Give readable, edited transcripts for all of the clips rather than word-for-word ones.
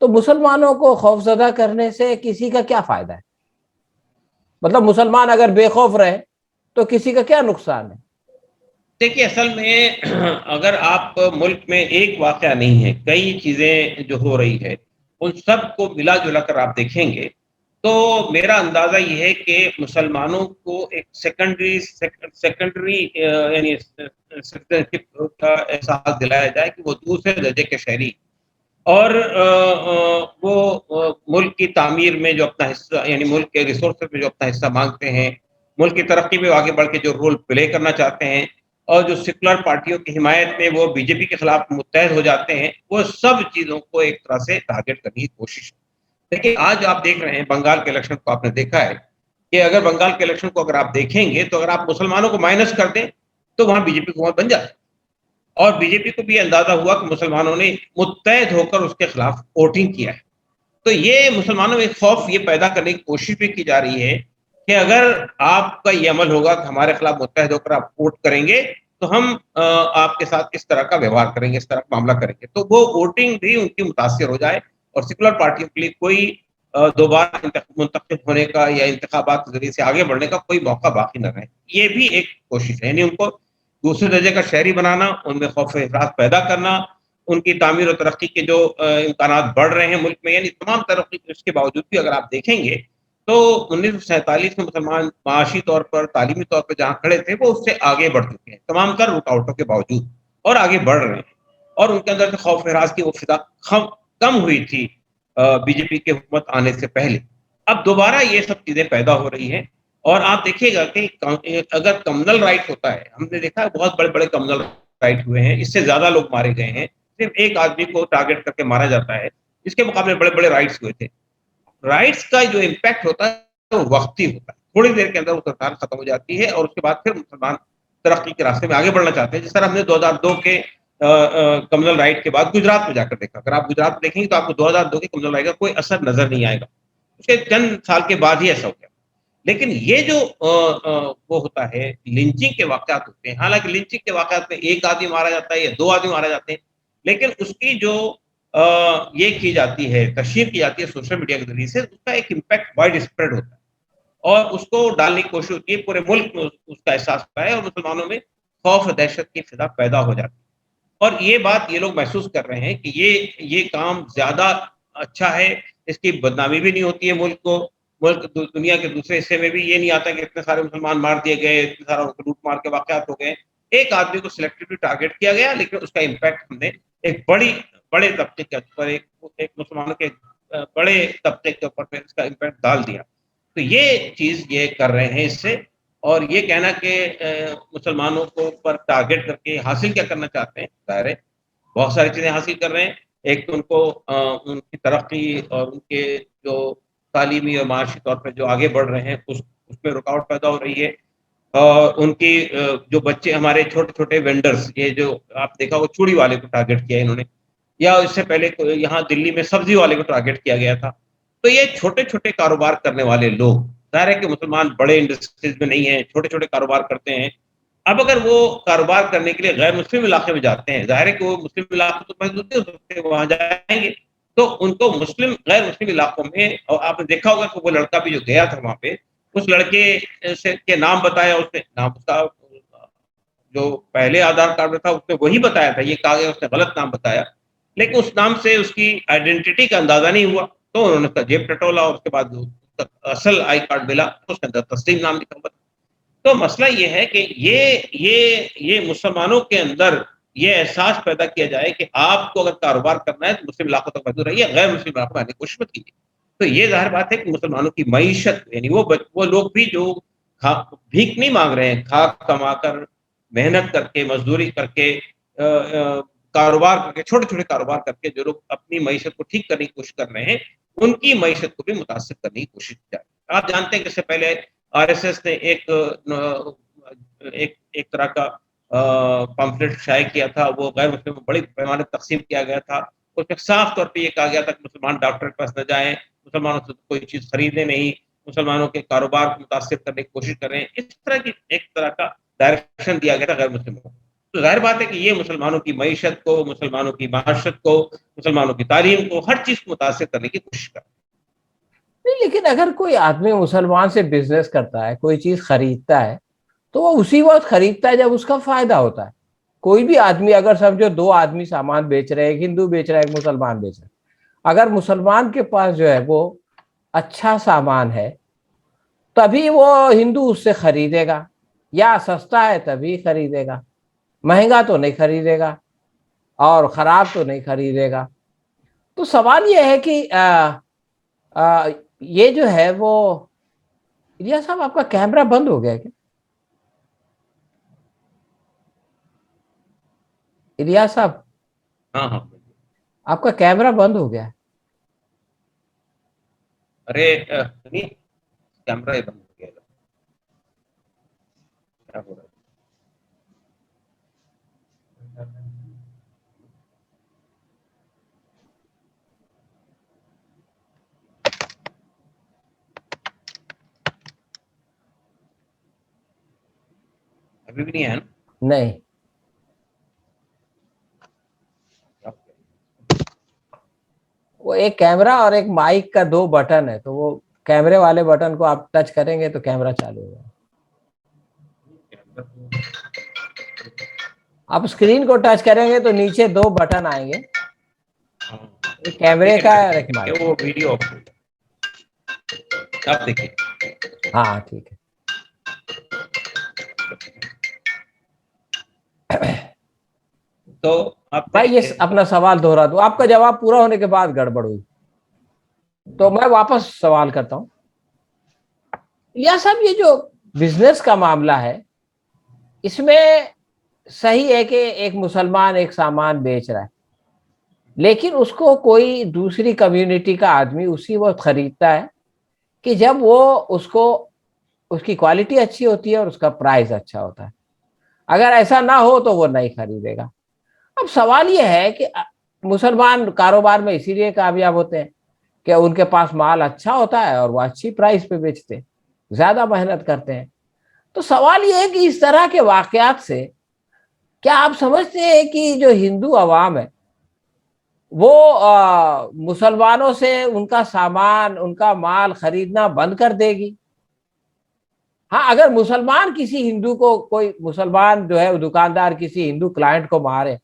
تو مسلمانوں کو خوفزدہ کرنے سے کسی کا کیا فائدہ ہے؟ مطلب مسلمان اگر بے خوف رہے تو کسی کا کیا نقصان ہے؟ دیکھیے اصل میں اگر آپ ملک میں ایک واقعہ نہیں ہے، کئی چیزیں جو ہو رہی ہے ان سب کو ملا جلا کر آپ دیکھیں گے تو میرا اندازہ یہ ہے کہ مسلمانوں کو ایک سیکنڈری یعنی citizenship کا احساس دلایا جائے کہ وہ دوسرے درجے کے شہری، اور وہ ملک کی تعمیر میں جو اپنا حصہ، یعنی ملک کے ریسورسز میں جو اپنا حصہ مانگتے ہیں، ملک کی ترقی میں آگے بڑھ کے جو رول پلے کرنا چاہتے ہیں، اور جو سیکولر پارٹیوں کی حمایت میں وہ بی جے پی کے خلاف متحد ہو جاتے ہیں، وہ سب چیزوں کو ایک طرح سے ٹارگیٹ کرنے کی کوشش ہے۔ دیکھیں آج آپ دیکھ رہے ہیں بنگال کے الیکشن کو، آپ نے دیکھا ہے کہ اگر بنگال کے الیکشن کو اگر آپ دیکھیں گے تو اگر آپ مسلمانوں کو مائنس کر دیں تو وہاں بی جے پی حکومت بن جاتی ہے، اور بی جے پی کو بھی اندازہ ہوا کہ مسلمانوں نے متحد ہو کر اس کے خلاف ووٹنگ کیا ہے۔ تو یہ مسلمانوں میں خوف یہ پیدا کرنے کی کوشش بھی کی جا رہی ہے کہ اگر آپ کا یہ عمل ہوگا کہ ہمارے خلاف متحد ہو کر آپ ووٹ کریں گے تو ہم آپ کے ساتھ اس طرح کا ویوہار کریں گے، اس طرح کا معاملہ کریں گے، تو وہ ووٹنگ بھی ان کی متاثر ہو جائے اور سیکولر پارٹیوں کے لیے کوئی دوبارہ منتخب ہونے کا یا انتخابات کے ذریعے سے آگے بڑھنے کا کوئی موقع باقی نہ رہے۔ یہ بھی ایک کوشش ہے، یعنی ان کو دوسرے درجے کا شہری بنانا، ان میں خوف افراط پیدا کرنا، ان کی تعمیر و ترقی کے جو امکانات بڑھ رہے ہیں ملک میں، یعنی تمام ترقی اس کے باوجود بھی اگر آپ دیکھیں گے تو 1947 میں مسلمان معاشی طور پر، تعلیمی طور پر جہاں کھڑے تھے وہ اس سے آگے بڑھ چکے ہیں تمام تر رکاوٹوں کے باوجود، اور آگے بڑھ رہے ہیں، اور ان کے اندر سے خوف ہراس کی وہ فضا کم ہوئی تھی بی جے پی کے حکومت آنے سے پہلے۔ اب دوبارہ یہ سب چیزیں پیدا ہو رہی ہیں، اور آپ دیکھیے گا کہ اگر کمنل رائٹ ہوتا ہے، ہم نے دیکھا ہے بہت بڑے بڑے کمنل رائٹ ہوئے ہیں، اس سے زیادہ لوگ مارے گئے ہیں، صرف ایک آدمی کو ٹارگیٹ کر کے مارا جاتا ہے، اس کے مقابلے بڑے بڑے رائٹس ہوئے تھے۔ رائٹس کا جو امپیکٹ ہوتا ہے وہ وقتی ہوتا ہے، تھوڑی دیر کے اندر وہ سرکار ختم ہو جاتی ہے، اور اس کے بعد پھر مسلمان ترقی کے راستے میں آگے بڑھنا چاہتے ہیں، جس طرح ہم نے 2002 کے کمنل رائٹ کے بعد گجرات میں جا کر دیکھا۔ اگر آپ گجرات میں دیکھیں گے تو آپ کو 2002 کے کمنل رائٹ کا کوئی اثر نظر نہیں آئے گا، اس کے چند سال کے بعد ہی ایسا ہو گیا۔ لیکن یہ جو وہ ہوتا ہے لنچنگ کے واقعات ہوتے ہیں، حالانکہ لنچنگ کے واقعات میں ایک آدمی مارا جاتا ہے یا دو آدمی مارے جاتے ہیں، لیکن اس کی جو یہ کی جاتی ہے، تشہیر کی جاتی ہے سوشل میڈیا کے ذریعے سے، اس کا ایک امپیکٹ وائڈ اسپریڈ ہوتا ہے، اور اس کو ڈالنے کی کوشش ہوتی ہے، پورے ملک میں اس کا احساس ہوتا ہے، اور مسلمانوں میں خوف و دہشت کی فضا پیدا ہو جاتی ہے۔ اور یہ بات یہ لوگ محسوس کر رہے ہیں کہ یہ کام زیادہ اچھا ہے، اس کی بدنامی بھی نہیں ہوتی ہے ملک کو، ملک دنیا کے دوسرے حصے میں بھی یہ نہیں آتا کہ اتنے سارے مسلمان مار دیے گئے، اتنے سارا لوٹ مار کے واقعات ہو گئے، ایک آدمی کو سلیکٹیولی ٹارگیٹ کیا گیا، لیکن اس کا امپیکٹ ہم نے ایک بڑے طبقے کے اوپر، ایک مسلمانوں کے بڑے طبقے کے اوپر اس کا امپیکٹ ڈال دیا۔ تو یہ چیز یہ کر رہے ہیں اس سے، اور یہ کہنا کہ مسلمانوں کو پر ٹارگیٹ کر کے حاصل کیا کرنا چاہتے ہیں، ظاہر ہے بہت ساری چیزیں حاصل کر رہے ہیں۔ ایک تو ان کو ان کی ترقی اور ان کے جو تعلیمی اور معاشی طور پہ جو آگے بڑھ رہے ہیں اس میں رکاوٹ پیدا ہو رہی ہے، اور ان کی جو بچے ہمارے چھوٹے چھوٹے وینڈرز، یہ جو آپ دیکھا وہ چوڑی والے کو ٹارگیٹ کیا انہوں نے، یا اس سے پہلے یہاں دلی میں سبزی والے کو ٹارگیٹ کیا گیا تھا۔ تو یہ چھوٹے چھوٹے کاروبار کرنے والے لوگ، ظاہر ہے کہ مسلمان بڑے انڈسٹریز میں نہیں ہیں، چھوٹے چھوٹے کاروبار کرتے ہیں، اب اگر وہ کاروبار کرنے کے لیے غیر مسلم علاقے میں جاتے ہیں، ظاہر ہے کہ وہ مسلم علاقے تو محدود نہیں ہو سکتے، وہاں جائیں گے تو ان کو غیر مسلم علاقوں میں، اور آپ نے دیکھا ہوگا کہ وہ لڑکا بھی جو گیا تھا وہاں پہ، اس لڑکے کے نام بتایا، اس نے نام اس کا جو پہلے آدھار کارڈ میں تھا اس نے وہی بتایا تھا، یہ کہا گیا اس نے غلط نام بتایا، لیکن اس نام سے اس کی آئیڈینٹی کا اندازہ نہیں ہوا، تو انہوں نے اس کا جیب ٹٹولا، اور اس کے بعد اصل آئی کارڈ ملا اس کے اندر تسلیم نام لکھا ہوا تھا۔ تو مسئلہ یہ ہے کہ یہ مسلمانوں کے اندر یہ احساس پیدا کیا جائے کہ آپ کو اگر کاروبار کرنا ہے تو مسلم علاقوں تک محدود رہیے، غیر مسلم علاقوں میں آنے کی کوشش مت کیجیے۔ تو یہ ظاہر بات ہے کہ مسلمانوں کی معیشت، یعنی وہ لوگ بھی جو بھیک نہیں مانگ رہے ہیں، کھا کما کر، محنت کر کے، مزدوری کر کے، کاروبار کر کے، چھوٹے چھوٹے کاروبار کر کے جو لوگ اپنی معیشت کو ٹھیک کرنے کی کوشش کر رہے ہیں، ان کی معیشت کو بھی متاثر کرنے کی کوشش کی جائے۔ آپ جانتے ہیں کہ اس سے پہلے آر ایس ایس نے ایک طرح کا پمفلٹ شائع کیا تھا، وہ غیر مسلم کو بڑے پیمانے پر تقسیم کیا گیا تھا، اس میں صاف طور پہ یہ کہا گیا تھا کہ مسلمان ڈاکٹر کے پاس نہ جائیں، مسلمانوں سے کوئی چیز خریدیں نہیں، مسلمانوں کے کاروبار کو متاثر کرنے کی کوشش کریں، اس طرح کی ایک طرح کا ڈائریکشن دیا گیا تھا غیر مسلموں کو۔ تو ظاہر بات ہے کہ یہ مسلمانوں کی معیشت کو، مسلمانوں کی معاشرت کو، مسلمانوں کی تعلیم کو، ہر چیز کو متاثر کرنے کی کوشش کرتے نہیں، لیکن اگر کوئی آدمی مسلمان سے بزنس کرتا ہے، کوئی چیز خریدتا ہے، تو وہ اسی وقت خریدتا ہے جب اس کا فائدہ ہوتا ہے. کوئی بھی آدمی، اگر سمجھو دو آدمی سامان بیچ رہے ہیں، ایک ہندو بیچ رہا ہے، ایک مسلمان بیچ رہا ہے، اگر مسلمان کے پاس جو ہے وہ اچھا سامان ہے تبھی وہ ہندو اس سے خریدے گا، یا سستا ہے تبھی خریدے گا، مہنگا تو نہیں خریدے گا اور خراب تو نہیں خریدے گا. تو سوال یہ ہے کہ یہ جو ہے وہ، الیاس صاحب آپ کا کیمرہ بند ہو گیا ہے کیا؟ الیاس صاحب ہیں. ہاں ہاں. آپ کا کیمرہ بند ہو گیا ہے. ارے نہیں، کیمرہ ہی بند ہو گیا تھا. کیا ہو رہا ہے؟ ابھی بھی نہیں ہے نا؟ نہیں، وہ ایک کیمرہ اور ایک مائک کا دو بٹن ہے، تو وہ کیمرے والے بٹن کو آپ ٹچ کریں گے تو کیمرہ چالو ہوگا. آپ اسکرین کو ٹچ کریں گے تو نیچے دو بٹن آئیں گے، ایک کیمرے کا اور ایک مائک. وہ ویڈیو آپ دیکھیے. ہاں ٹھیک ہے. تو آپ میں یہ اپنا سوال دہرا دوں، آپ کا جواب پورا ہونے کے بعد گڑبڑ ہوئی تو میں واپس سوال کرتا ہوں. یا صاحب یہ جو بزنس کا معاملہ ہے، اس میں صحیح ہے کہ ایک مسلمان ایک سامان بیچ رہا ہے، لیکن اس کو کوئی دوسری کمیونٹی کا آدمی اسی وقت خریدتا ہے کہ جب وہ اس کی کوالٹی اچھی ہوتی ہے اور اس کا پرائز اچھا ہوتا ہے. اگر ایسا نہ ہو تو وہ نہیں خریدے گا. اب سوال یہ ہے کہ مسلمان کاروبار میں اسی لیے کامیاب ہوتے ہیں کہ ان کے پاس مال اچھا ہوتا ہے اور وہ اچھی پرائز پہ بیچتے ہیں، زیادہ محنت کرتے ہیں. تو سوال یہ ہے کہ اس طرح کے واقعات سے کیا آپ سمجھتے ہیں کہ جو ہندو عوام ہے وہ مسلمانوں سے ان کا سامان، ان کا مال خریدنا بند کر دے گی؟ ہاں، اگر مسلمان کسی ہندو کو، کوئی مسلمان جو ہے دکاندار کسی ہندو کلائنٹ کو مارے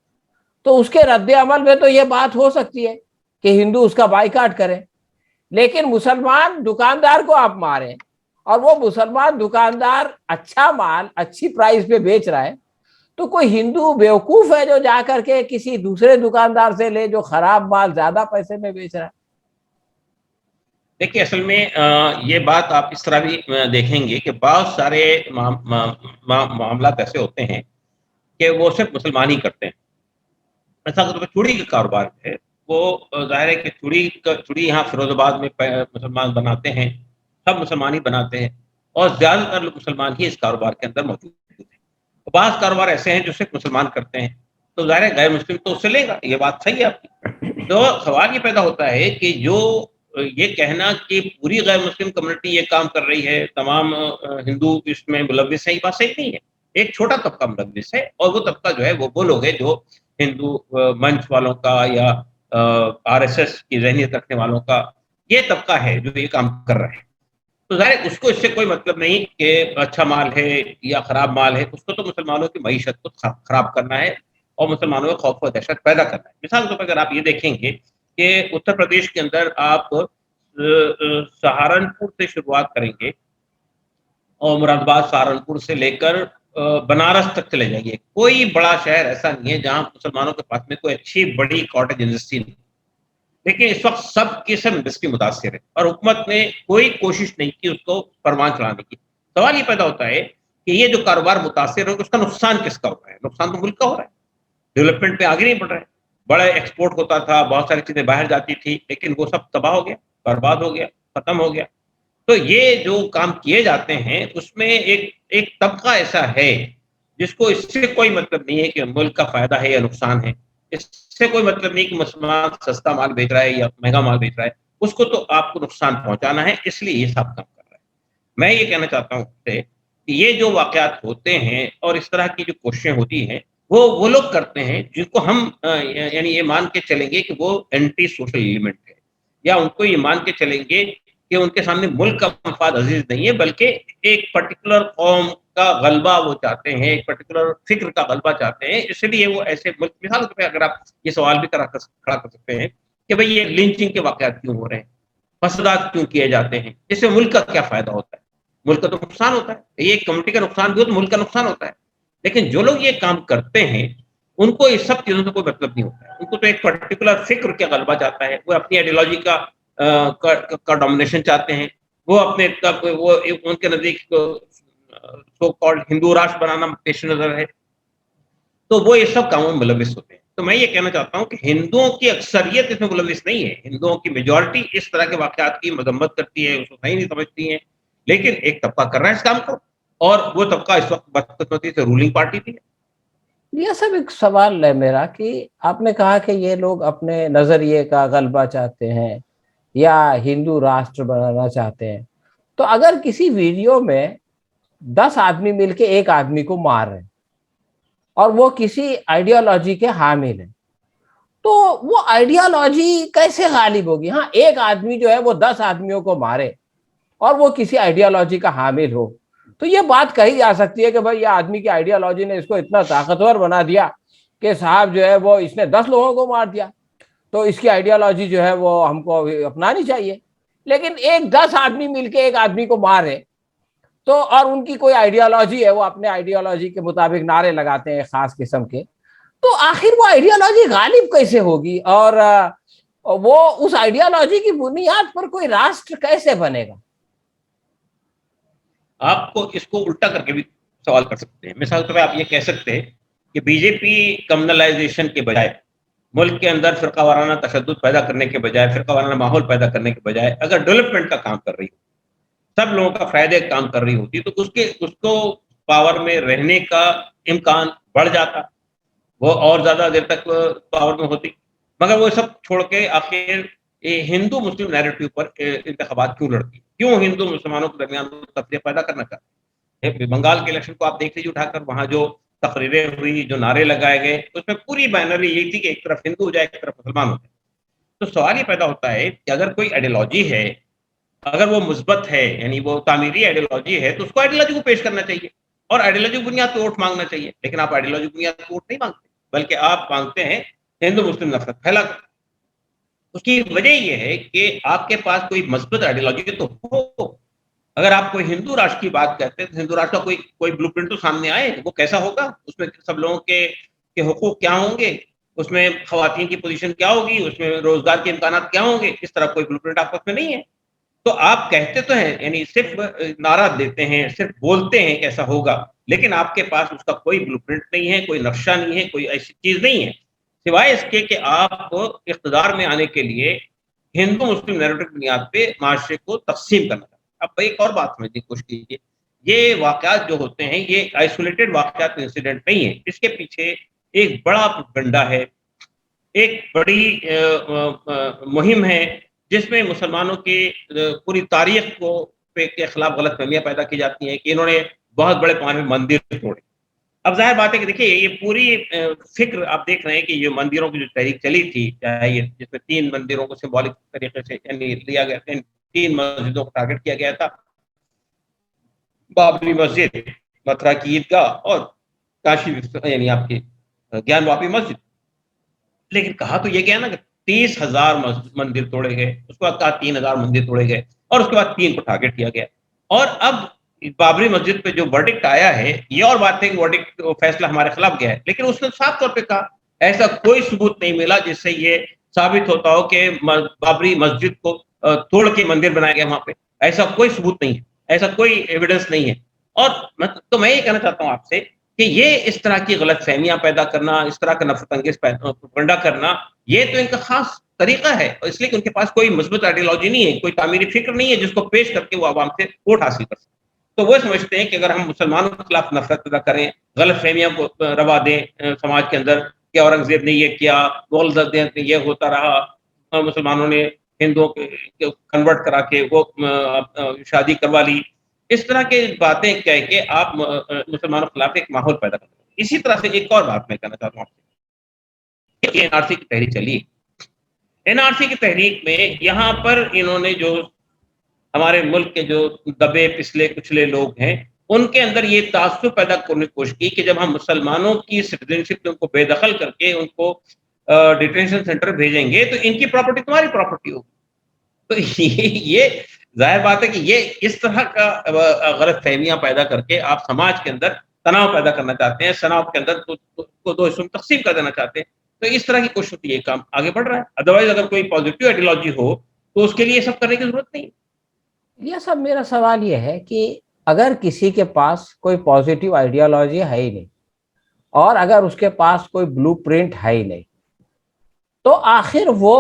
تو اس کے رد عمل میں تو یہ بات ہو سکتی ہے کہ ہندو اس کا بائیکاٹ کرے. لیکن مسلمان دکاندار کو آپ ماریں اور وہ مسلمان دکاندار اچھا مال اچھی پرائز پہ بیچ رہا ہے، تو کوئی ہندو بیوقوف ہے جو جا کر کے کسی دوسرے دکاندار سے لے جو خراب مال زیادہ پیسے میں بیچ رہا ہے؟ دیکھیے، اصل میں یہ بات آپ اس طرح بھی دیکھیں گے کہ بہت سارے معاملات ایسے ہوتے ہیں کہ وہ صرف مسلمان ہی کرتے ہیں. ایسا اگر چوڑی کا کاروبار ہے، وہ ظاہر ہے کہ چوڑی یہاں فیروز آباد میں مسلمان بناتے ہیں، سب مسلمان ہی بناتے ہیں، اور زیادہ تر لوگ مسلمان ہی اس کاروبار کے اندر موجود ہیں. بعض کاروبار ایسے ہیں جو صرف مسلمان کرتے ہیں، تو ظاہر ہے غیر مسلم تو اس سے لے گا، یہ بات صحیح ہے آپ کی. تو سوال یہ پیدا ہوتا ہے کہ جو یہ کہنا کہ پوری غیر مسلم کمیونٹی یہ کام کر رہی ہے، تمام ہندو اس میں ملوث ہے، یہ بات صحیح نہیں ہے. ایک چھوٹا طبقہ ملوث ہے، اور وہ طبقہ جو ہے وہ لوگ ہیں جو ہندو منچ والوں کا یا آر ایس ایس کی ذہنیت رکھنے والوں کا یہ طبقہ ہے جو یہ کام کر رہے ہیں. تو ظاہر اس کو اس سے کوئی مطلب نہیں کہ اچھا مال ہے یا خراب مال ہے، اس کو تو مسلمانوں کی معیشت کو خراب کرنا ہے اور مسلمانوں میں خوف و دہشت پیدا کرنا ہے. مثال کے طور پر اگر آپ یہ دیکھیں گے کہ اتر پردیش کے اندر آپ سہارنپور سے شروعات کریں گے اور مراد آباد سہارنپور سے لے کر بنارس تک چلے جائیے، کوئی بڑا شہر ایسا نہیں ہے جہاں مسلمانوں کے پاس میں کوئی اچھی بڑی کاٹیج انڈسٹری نہیں. لیکن اس وقت سب کی سب انڈسٹری متاثر ہے اور حکومت نے کوئی کوشش نہیں کی اس کو پروان چڑھانے کی. سوال یہ پیدا ہوتا ہے کہ یہ جو کاروبار متاثر ہو، اس کا نقصان کس کا ہو رہا ہے؟ نقصان تو ملک کا ہو رہا ہے. ڈیولپمنٹ پہ آگے نہیں بڑھ رہا ہے. بڑا ایکسپورٹ ہوتا تھا، بہت ساری چیزیں باہر جاتی تھی، لیکن وہ سب تباہ ہو گیا، برباد ہو گیا، ختم ہو گیا. تو یہ جو کام کیے جاتے ہیں اس میں ایک طبقہ ایسا ہے جس کو اس سے کوئی مطلب نہیں ہے کہ ملک کا فائدہ ہے یا نقصان ہے. اس سے کوئی مطلب نہیں کہ مسلمان سستا مال بیچ رہا ہے یا مہنگا مال بیچ رہا ہے، اس کو تو آپ کو نقصان پہنچانا ہے، اس لیے یہ سب کام کر رہا ہے. میں یہ کہنا چاہتا ہوں کہ یہ جو واقعات ہوتے ہیں اور اس طرح کی جو کوششیں ہوتی ہیں وہ لوگ کرتے ہیں جن کو ہم یعنی یہ مان کے چلیں گے کہ وہ اینٹی سوشل ایلیمنٹ ہے، یا ان کو یہ مان کے چلیں گے کہ ان کے سامنے ملک کا مفاد عزیز نہیں ہے، بلکہ ایک پرٹیکولر قوم کا غلبہ وہ چاہتے ہیں، ایک پرٹیکولر فکر کا غلبہ چاہتے ہیں، اس لیے وہ ایسے ملک، مثال کے طور پہ اگر آپ یہ سوال بھی کھڑا کر سکتے ہیں کہ بھئی یہ لنچنگ کے واقعات کیوں ہو رہے ہیں، فسادات کیوں کیے جاتے ہیں، اس سے ملک کا کیا فائدہ ہوتا ہے؟ ملک کا تو نقصان ہوتا ہے، یہ ایک کمیونٹی کا نقصان بھی ہو تو ملک کا نقصان ہوتا ہے، لیکن جو لوگ یہ کام کرتے ہیں ان کو اس سب چیزوں سے کوئی مطلب نہیں ہوتا ہے، ان کو تو ایک پرٹیکولر فکر کا غلبہ چاہتا ہے، وہ اپنی آئیڈیالوجی کا ڈومینیشن چاہتے ہیں، وہ اپنے وہ ان کے نزدیک سو کالڈ ہندو راشٹر بنانا پیش نظر ہے، تو وہ یہ سب کاموں میں ملوث ہوتے ہیں۔ تو میں یہ کہنا چاہتا ہوں کہ ہندوؤں کی اکثریت اس میں ملوث نہیں ہے، ہندوؤں کی میجورٹی اس طرح کے واقعات کی مذمت کرتی ہے، اس کو صحیح نہیں سمجھتی ہے، لیکن ایک طبقہ کر رہا ہے اس کام کو، اور وہ طبقہ اس وقت بدقسمتی سے رولنگ پارٹی بھی ہے۔ یہ سب ایک سوال ہے میرا کہ آپ نے کہا کہ یہ لوگ اپنے نظریے کا غلبہ چاہتے ہیں یا ہندو راشٹر بنانا چاہتے ہیں، تو اگر کسی ویڈیو میں 10 آدمی مل کے ایک آدمی کو مار رہے ہیں اور وہ کسی آئیڈیالوجی کے حامل ہیں، تو وہ آئیڈیالوجی کیسے غالب ہوگی؟ ہاں، ایک آدمی جو ہے وہ 10 آدمیوں کو مارے اور وہ کسی آئیڈیالوجی کا حامل ہو، تو یہ بات کہی جا سکتی ہے کہ بھائی یہ آدمی کی آئیڈیالوجی نے اس کو اتنا طاقتور بنا دیا کہ صاحب جو ہے وہ اس نے 10 لوگوں کو مار دیا، تو اس کی آئیڈیالوجی جو ہے وہ ہم کو اپنانی چاہیے۔ لیکن ایک 10 آدمی مل کے ایک آدمی کو مارے تو، اور ان کی کوئی آئیڈیالوجی ہے، وہ اپنے آئیڈیالوجی کے مطابق نعرے لگاتے ہیں خاص قسم کے، تو آخر وہ آئیڈیالوجی غالب کیسے ہوگی؟ اور وہ اس آئیڈیالوجی کی بنیاد پر کوئی راشٹر کیسے بنے گا؟ آپ کو اس کو الٹا کر کے بھی سوال کر سکتے ہیں، مثال کے طور پہ آپ یہ کہہ سکتے ہیں کہ بی جے پی کمیونلائزیشن کے بجائے، ملک کے اندر فرقہ وارانہ تشدد پیدا کرنے کے بجائے، فرقہ وارانہ ماحول پیدا کرنے کے بجائے اگر ڈیولپمنٹ کا کام کر رہی ہو، سب لوگوں کا فائدے کا کام کر رہی ہوتی، تو اس کو پاور میں رہنے کا امکان بڑھ جاتا، وہ اور زیادہ دیر تک پاور میں ہوتی، مگر وہ سب چھوڑ کے آخر ہندو مسلم نیریٹو پر انتخابات کیوں لڑتی، کیوں ہندو مسلمانوں کے درمیان تفریق پیدا کرنا چاہتے ہیں؟ بنگال کے الیکشن کو آپ دیکھ لیجیے اٹھا کر، وہاں جو تقریریں ہوئی، جو نعرے لگائے گئے، اس میں پوری بائنری یہی تھی کہ ایک طرف ہندو ہو جائے، ایک طرف مسلمان ہو جائے۔ تو سوال یہ پیدا ہوتا ہے کہ اگر کوئی آئیڈیالوجی ہے، اگر وہ مثبت ہے، یعنی وہ تعمیری آئیڈیالوجی ہے، تو اس کو آئیڈیالوجی کو پیش کرنا چاہیے اور آئیڈیالوجی کی بنیاد پہ ووٹ مانگنا چاہیے، لیکن آپ آئیڈیالوجی کی بنیاد پہ ووٹ نہیں مانگتے، بلکہ آپ مانگتے ہیں ہندو مسلم نفرت پھیلا کر۔ اس کی وجہ یہ ہے کہ آپ کے پاس کوئی مثبت آئیڈیالوجی تو ہو، اگر آپ کوئی ہندو راشٹر کی بات کرتے ہیں تو ہندو راشٹر کا کوئی بلو پرنٹ تو سامنے آئے، وہ کیسا ہوگا، اس میں سب لوگوں کے حقوق کیا ہوں گے، اس میں خواتین کی پوزیشن کیا ہوگی، اس میں روزگار کے امکانات کیا ہوں گے، اس طرح کوئی بلو پرنٹ آپ پاس میں نہیں ہے۔ تو آپ کہتے تو ہیں، یعنی صرف نعرہ دیتے ہیں، صرف بولتے ہیں کہ ایسا ہوگا، لیکن آپ کے پاس اس کا کوئی بلو پرنٹ نہیں ہے، کوئی نقشہ نہیں ہے، کوئی ایسی چیز نہیں ہے، سوائے اس کے کہ آپ کو اقتدار میں آنے کے لیے ہندو مسلم نیریٹو کی بنیاد پہ معاشرے کو تقسیم کرنا چاہتے ہیں۔ اب ایک اور بات سمجھنے کی کوشش کیجیے، یہ واقعات جو ہوتے ہیں یہ آئسولیٹڈ واقعات، انسیڈنٹ نہیں ہے، اس کے پیچھے ایک بڑا پروپیگنڈا ہے، ایک بڑی مہم ہے، جس میں مسلمانوں کی پوری تاریخ کے خلاف غلط فہمیاں پیدا کی جاتی ہیں کہ انہوں نے بہت بڑے پیمانے میں مندر توڑے۔ اب ظاہر بات ہے کہ دیکھیے یہ پوری فکر آپ دیکھ رہے ہیں کہ یہ مندروں کی جو تحریک چلی تھی، چاہے یہ جس میں 3 مندروں کو سمبولک طریقے سے یعنی لیا گیا، 3 مسجدوں کو ٹارگٹ کیا گیا تھا، بابری مسجد، متھرا کی عیدگاہ اور کاشی یعنی آپ کی گیان واپی مسجد، لیکن کہا تو یہ گیا نا کہ 30,000 مندر توڑے گئے، اس کے بعد کہا 3,000 مندر توڑے گئے، اور اس کے بعد 3 کو ٹارگٹ کیا گیا۔ اور اب بابری مسجد پہ جو ورڈکٹ آیا ہے، یہ اور بات ہے کہ ورڈکٹ فیصلہ ہمارے خلاف گیا ہے، لیکن اس نے صاف طور پہ کہا ایسا کوئی ثبوت نہیں ملا جس سے یہ ثابت ہوتا ہو کہ بابری مسجد کو توڑ کے مندر بنایا گیا وہاں پہ، ایسا کوئی ثبوت نہیں ہے، ایسا کوئی ایویڈنس نہیں ہے۔ اور تو میں یہ کہنا چاہتا ہوں آپ سے کہ یہ اس طرح کی غلط فہمیاں پیدا کرنا، اس طرح کا نفرت انگیز پروپیگنڈا کرنا، یہ تو ان کا خاص طریقہ ہے، اس لیے کہ ان کے پاس کوئی مثبت آئیڈیالوجی نہیں ہے، کوئی تعمیری فکر نہیں ہے جس کو پیش کر کے وہ عوام سے ووٹ حاصل کر سکے۔ تو وہ سمجھتے ہیں کہ اگر ہم مسلمانوں کے خلاف نفرت پیدا کریں، غلط فہمیاں کو روا دیں سماج کے اندر کہ اورنگزیب نے یہ کیا، مغل نے یہ ہوتا رہا، مسلمانوں نے ہندوؤں کو کنورٹ کرا کے وہ شادی کروا لی، اس طرح کی باتیں کہہ کے آپ مسلمانوں کے خلاف ایک ماحول پیدا کرتے ہیں۔ اسی طرح سے ایک اور بات میں کہنا چاہتا ہوں آپ سے، این آر سی کی تحریک چلی، این آر سی کی تحریک میں یہاں پر انہوں نے جو ہمارے ملک کے جو دبے پچھلے کچلے لوگ ہیں ان کے اندر یہ تعصب پیدا کرنے کی کوشش کی کہ جب ہم مسلمانوں کی سٹیزن شپ ان کو بے دخل کر کے ان کو ڈیٹینشن سینٹر بھیجیں گے تو ان کی پراپرٹی تمہاری پراپرٹی ہوگی. تو یہ ظاہر بات ہے کہ یہ اس طرح کا غلط فہمیاں پیدا کر کے آپ سماج کے اندر تناؤ پیدا کرنا چاہتے ہیں، تناؤ کے اندر کو دو حصوں میں تقسیم کر دینا چاہتے ہیں. تو اس طرح کی کوشش ہوتی ہے، یہ کام آگے بڑھ رہا ہے. ادروائز اگر کوئی پازیٹیو آئیڈیالوجی ہو تو اس کے لیے یہ سب کرنے کی ضرورت نہیں. یہ سب میرا سوال یہ ہے کہ اگر کسی کے پاس کوئی پازیٹیو آئیڈیالوجی ہے ہی نہیں اور اگر اس کے پاس کوئی بلو پرنٹ ہے ہی نہیں تو آخر وہ،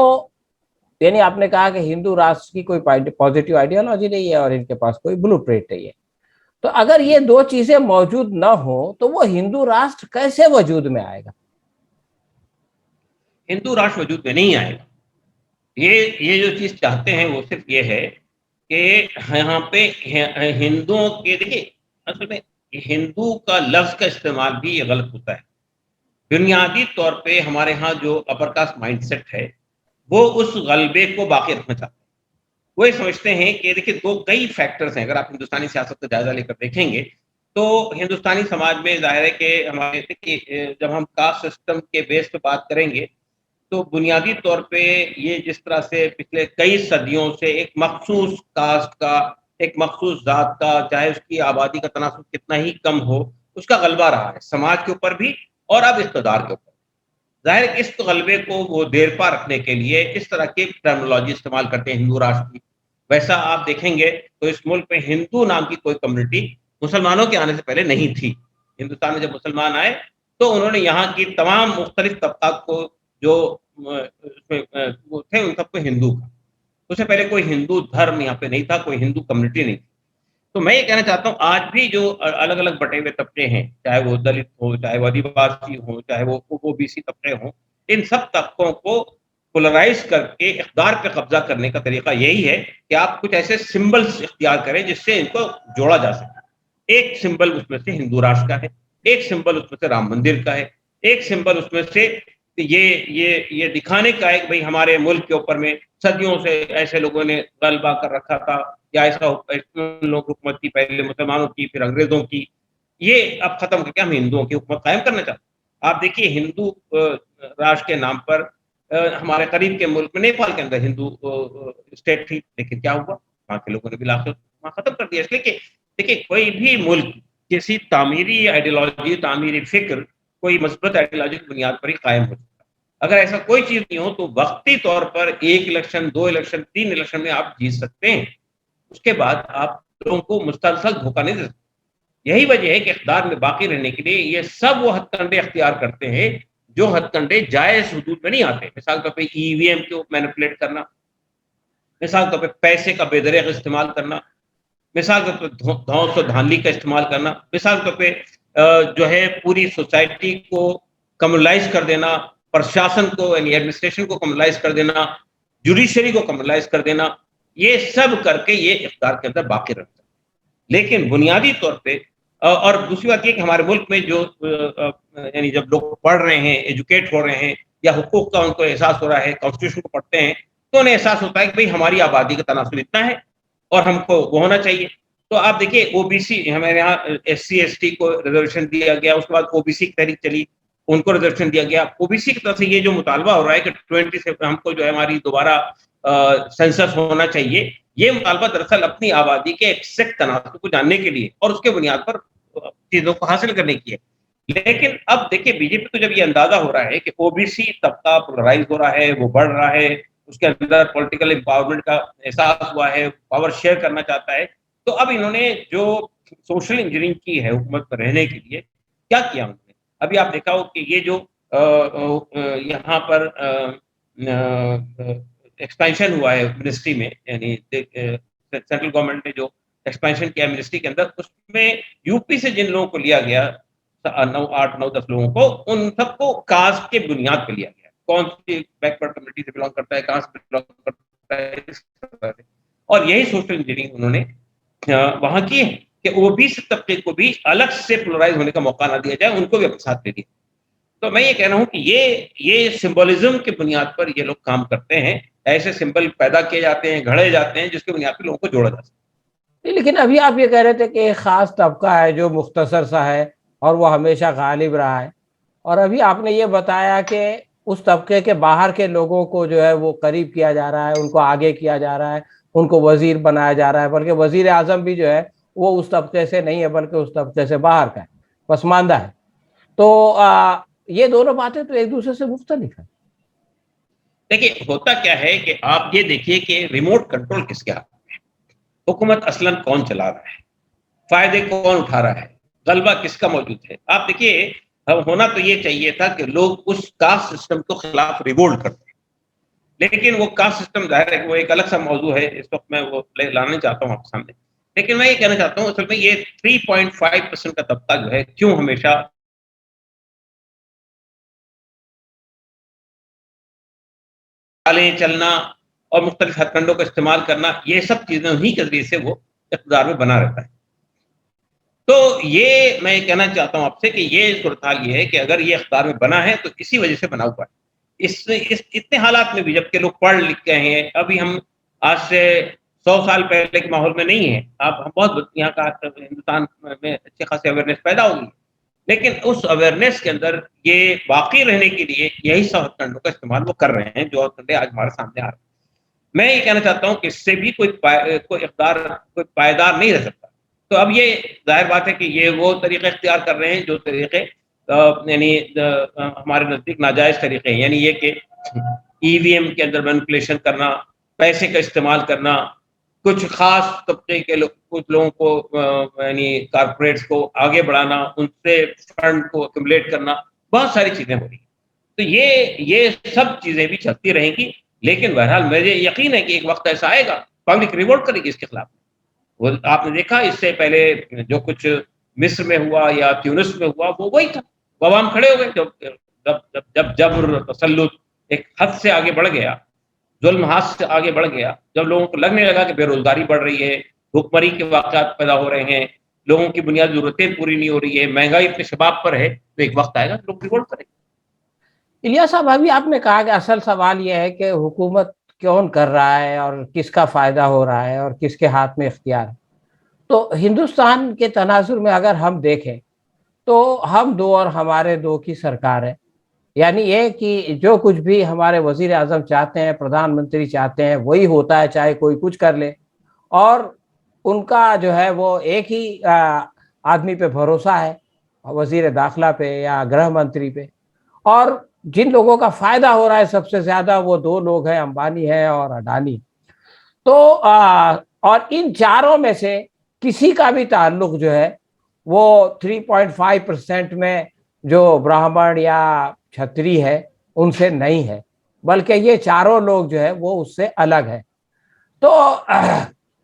یعنی آپ نے کہا کہ ہندو راشٹر کی کوئی پازیٹیو آئیڈیالوجی نہیں ہے اور ان کے پاس کوئی بلو پرنٹ نہیں ہے، تو اگر یہ دو چیزیں موجود نہ ہو تو وہ ہندو راشٹر کیسے وجود میں آئے گا؟ ہندو راشٹر وجود میں نہیں آئے گا. یہ جو چیز چاہتے ہیں وہ صرف یہ ہے کہ یہاں پہ ہندوؤں کے، دیکھیے اصل میں ہندو کا لفظ کا استعمال بھی یہ غلط ہوتا ہے. بنیادی طور پہ ہمارے ہاں جو اپر کاسٹ مائنڈ سیٹ ہے وہ اس غلبے کو باقی رکھنا چاہتے ہیں. وہ یہ سمجھتے ہیں کہ دیکھیے کئی فیکٹرز ہیں. اگر آپ ہندوستانی سیاست کا جائزہ لے کر دیکھیں گے تو ہندوستانی سماج میں ظاہر ہے کہ ہمارے جب ہم کاسٹ سسٹم کے بیس پہ بات کریں گے تو بنیادی طور پہ یہ جس طرح سے پچھلے کئی صدیوں سے ایک مخصوص کاسٹ کا، ایک مخصوص ذات کا، چاہے اس کی آبادی کا تناسب کتنا ہی کم ہو، اس کا غلبہ رہا ہے سماج کے اوپر بھی اور اب اقتدار کے اوپر. ظاہر ہے اس غلبے کو وہ دیر پا رکھنے کے لیے اس طرح کی ٹرمنالوجی استعمال کرتے ہیں ہندو راشٹر کی. ویسا آپ دیکھیں گے تو اس ملک میں ہندو نام کی کوئی کمیونٹی مسلمانوں کے آنے سے پہلے نہیں تھی. ہندوستان میں جب مسلمان آئے تو انہوں نے یہاں کی تمام مختلف طبقات کو جو وہ تھے ان سب کو ہندو کا، اس سے پہلے کوئی ہندو دھرم یہاں پہ نہیں تھا، کوئی ہندو کمیونٹی نہیں تھی. تو میں یہ کہنا چاہتا ہوں آج بھی جو الگ الگ بٹے ہوئے طبقے ہیں، چاہے وہ دلت ہو، چاہے وہ آدیواسی ہوں، چاہے وہ او بی سی طبقے ہوں، ان سب طبقوں کو پولرائز کر کے اقتدار پہ قبضہ کرنے کا طریقہ یہی ہے کہ آپ کچھ ایسے سمبلز اختیار کریں جس سے ان کو جوڑا جا سکے. ایک سمبل اس میں سے ہندو راشٹر کا ہے، ایک سمبل اس میں سے رام مندر کا ہے، ایک سمبل اس میں سے یہ دکھانے کا ہے کہ بھئی ہمارے ملک کے اوپر میں صدیوں سے ایسے لوگوں نے غلبہ کر رکھا تھا، یا ایسا لوگ حکومت کی، پہلے مسلمانوں کی پھر انگریزوں کی، یہ اب ختم کر کے ہم ہندوؤں کی حکومت قائم کرنا چاہتے ہیں. آپ دیکھیے ہندو راشٹر کے نام پر ہمارے قریب کے ملک میں نیپال کے اندر ہندو اسٹیٹ تھی، لیکن کیا ہوا، وہاں کے لوگوں نے بالآخر وہاں ختم کر دیا. اس لیے کہ دیکھیے کوئی بھی ملک کسی تعمیری آئیڈیالوجی، تعمیری فکر، کوئی مثبت آئیڈیالوجی کی بنیاد پر ہی قائم ہو سکتا ہے. اگر ایسا کوئی چیز نہیں ہو تو وقتی طور پر ایک الیکشن، دو الیکشن، تین الیکشن میں آپ جیت سکتے ہیں، اس کے بعد آپ لوگوں کو مستقل دھوکہ نہیں دے سکتے. یہی وجہ ہے کہ اقتدار میں باقی رہنے کے لیے یہ سب وہ ہتھ کنڈے اختیار کرتے ہیں جو ہتھ کنڈے جائز حدود میں نہیں آتے. مثال کے طور پہ ای وی ایم کو مینپولیٹ کرنا، مثال کے طور پہ پیسے کا بے دریغ استعمال کرنا، مثال کے طور پہ دھونس و دھاندلی کا استعمال کرنا، مثال کے طور پہ جو ہے پوری سوسائٹی کو کمرلائز کر دینا، پرشاسن کو یعنی ایڈمنسٹریشن کو کمرلائز کر دینا، جوڈیشری کو کمرلائز کر دینا، یہ سب کر کے یہ اقتدار کے اندر باقی رکھتا ہے. لیکن بنیادی طور پہ اور دوسری بات یہ کہ ہمارے ملک میں جو یعنی جب لوگ پڑھ رہے ہیں، ایجوکیٹ ہو رہے ہیں، یا حقوق کا ان کو احساس ہو رہا ہے، کانسٹیٹیوشن کو پڑھتے ہیں تو انہیں احساس ہوتا ہے کہ بھئی ہماری آبادی کا تناسب اتنا ہے اور ہم کو وہ ہونا چاہیے. تو آپ دیکھیے او بی سی، ہمارے یہاں ایس سی ایس ٹی کو ریزرویشن دیا گیا، اس کے بعد او بی سی کی تحریک چلی، ان کو ریزرویشن دیا گیا. او بی سی کی طرف سے یہ جو مطالبہ ہو رہا ہے کہ 20 سے ہم کو جو ہے ہماری دوبارہ سینسس ہونا چاہیے، یہ مطالبہ دراصل اپنی آبادی کے ایکزیکٹ تناسب کو جاننے کے لیے اور اس کے بنیاد پر چیزوں کو حاصل کرنے کی ہے. لیکن اب دیکھیے بی جے پی کو جب یہ اندازہ ہو رہا ہے کہ او بی سی طبقہ پولرائز ہو رہا ہے، وہ بڑھ رہا ہے، اس کے اندر پولیٹیکل امپاورمنٹ کا احساس ہوا ہے، پاور شیئر کرنا چاہتا ہے، تو اب انہوں نے جو سوشل انجینئرنگ کی ہے حکومت پر رہنے کے لیے، کیا کیا انہوں نے؟ ابھی آپ دیکھا ہو کہ یہ جو یہاں پر ایکسپینشن ہوا ہے منسٹری میں، یعنی سینٹرل گورنمنٹ نے جو ایکسپینشن کیا منسٹری کے اندر، اس میں یو پی سے جن لوگوں کو لیا گیا 8 9 10 لوگوں کو، ان سب کو کاسٹ کے بنیاد پہ لیا گیا. کون سی بیکورڈ کمیونٹی سے بلانگ کرتا ہے، کہاں سے بلانگ کرتا ہے، اور یہی سوشل انجینئرنگ انہوں نے وہاں کی ہے. کہ اوبیسی طبقے کو بھی الگ سے پولرائز ہونے کا موقع نہ دیا جائے، ان کو بھی اپنے ساتھ لے لیا. تو میں یہ کہہ رہا ہوں کہ یہ سمبولزم کی بنیاد پر یہ لوگ کام کرتے ہیں، ایسے سمبل پیدا کیے جاتے ہیں، گھڑے جاتے ہیں جس کی بنیاد پر لوگوں کو جوڑا جا سکتا ہے. لیکن ابھی آپ یہ کہہ رہے تھے کہ ایک خاص طبقہ ہے جو مختصر سا ہے اور وہ ہمیشہ غالب رہا ہے، اور ابھی آپ نے یہ بتایا کہ اس طبقے کے باہر کے لوگوں کو جو ہے وہ قریب کیا جا رہا ہے، ان کو آگے کیا جا رہا ہے، ان کو وزیر بنایا جا رہا ہے، بلکہ وزیر اعظم بھی جو ہے وہ اس طبقے سے نہیں ہے بلکہ اس طبقے سے باہر کا ہے، پسماندہ ہے. تو یہ دونوں باتیں تو ایک دوسرے سے مختلف ہیں. دیکھیے ہوتا کیا ہے کہ آپ یہ دیکھیے کہ ریموٹ کنٹرول کس کے ہاتھ میں ہے، حکومت اصلاً کون چلا رہا ہے، فائدے کون اٹھا رہا ہے، غلبہ کس کا موجود ہے. آپ دیکھیے ہونا تو یہ چاہیے تھا کہ لوگ اس کاسٹ سسٹم کے خلاف ریوولٹ کرتے ہیں، لیکن وہ کاسٹ سسٹم ظاہر ہے کہ وہ ایک الگ سا موضوع ہے، اس وقت میں وہ لانا چاہتا ہوں آپ کے سامنے. لیکن میں یہ کہنا چاہتا ہوں اصل میں یہ 3.5% کا طبقہ جو ہے کیوں ہمیشہ چالیں چلنا اور مختلف ہتھ کنڈوں کا استعمال کرنا، یہ سب چیزیں ہی کے ذریعے سے وہ اقتدار میں بنا رہتا ہے. تو یہ میں کہنا چاہتا ہوں آپ سے کہ یہ صورتحال یہ ہے کہ اگر یہ اقتدار میں بنا ہے تو اسی وجہ سے بنا ہوا ہے. اتنے حالات میں بھی جب کہ لوگ پڑھ لکھ گئے ہیں، ابھی ہم آج سے 100 سال پہلے کے ماحول میں نہیں ہیں، آپ بہت یہاں کا ہندوستان میں اچھے خاصی اویئرنیس پیدا ہوگی، لیکن اس اویئرنیس کے اندر یہ باقی رہنے کے لیے یہی سب ہتھ کنڈوں کا استعمال وہ کر رہے ہیں جو ہتھ کنڈے آج ہمارے سامنے آ رہے ہیں. میں یہ کہنا چاہتا ہوں کہ اس سے بھی کوئی اقدار کوئی پائیدار نہیں رہ سکتا. تو اب یہ ظاہر بات ہے کہ یہ وہ طریقے اختیار کر رہے ہیں جو طریقے یعنی ہمارے نزدیک ناجائز طریقے ہیں، یعنی یہ کہ ای وی ایم کے اندر مینپولیشن کرنا، پیسے کا استعمال کرنا، کچھ خاص طبقے کے کچھ لوگوں کو یعنی کارپوریٹس کو آگے بڑھانا، ان سے فنڈ کو ایکومولیٹ کرنا، بہت ساری چیزیں ہو رہی ہیں. تو یہ سب چیزیں بھی چلتی رہیں گی، لیکن بہرحال مجھے یقین ہے کہ ایک وقت ایسا آئے گا پبلک ریوولٹ کرے گی اس کے خلاف. وہ آپ نے دیکھا اس سے پہلے جو کچھ مصر میں ہوا یا تیونس میں ہوا وہ وہی تھا، عوام کھڑے ہو گئے. جب جبر تسلط ایک حد سے آگے بڑھ گیا، ظلم ہاتھ سے آگے بڑھ گیا، جب لوگوں کو لگنے لگا کہ بے روزگاری بڑھ رہی ہے، بھوک مری کے واقعات پیدا ہو رہے ہیں، لوگوں کی بنیادی ضرورتیں پوری نہیں ہو رہی ہے، مہنگائی اپنے شباب پر ہے، تو ایک وقت آئے گا کہ لوگ ریوولٹ کریں گے. الیاس صاحب، ابھی آپ نے کہا کہ اصل سوال یہ ہے کہ حکومت کون کر رہا ہے اور کس کا فائدہ ہو رہا ہے اور کس کے ہاتھ میں اختیار ہے. تو ہندوستان کے تناظر میں اگر ہم دیکھیں تو ہم دو اور ہمارے دو کی سرکار ہے. یعنی یہ کہ جو کچھ بھی ہمارے وزیر اعظم چاہتے ہیں، پردھان منتری چاہتے ہیں، وہی ہوتا ہے، چاہے کوئی کچھ کر لے. اور ان کا جو ہے وہ ایک ہی آدمی پہ بھروسہ ہے، وزیر داخلہ پہ یا گرہ منتری پہ. اور جن لوگوں کا فائدہ ہو رہا ہے سب سے زیادہ وہ دو لوگ ہیں، امبانی ہے اور اڈانی. تو اور ان چاروں میں سے کسی کا بھی تعلق جو ہے وہ 3.5% میں جو برہمن یا چھتری ہے ان سے نہیں ہے، بلکہ یہ چاروں لوگ جو ہے وہ اس سے الگ ہے. تو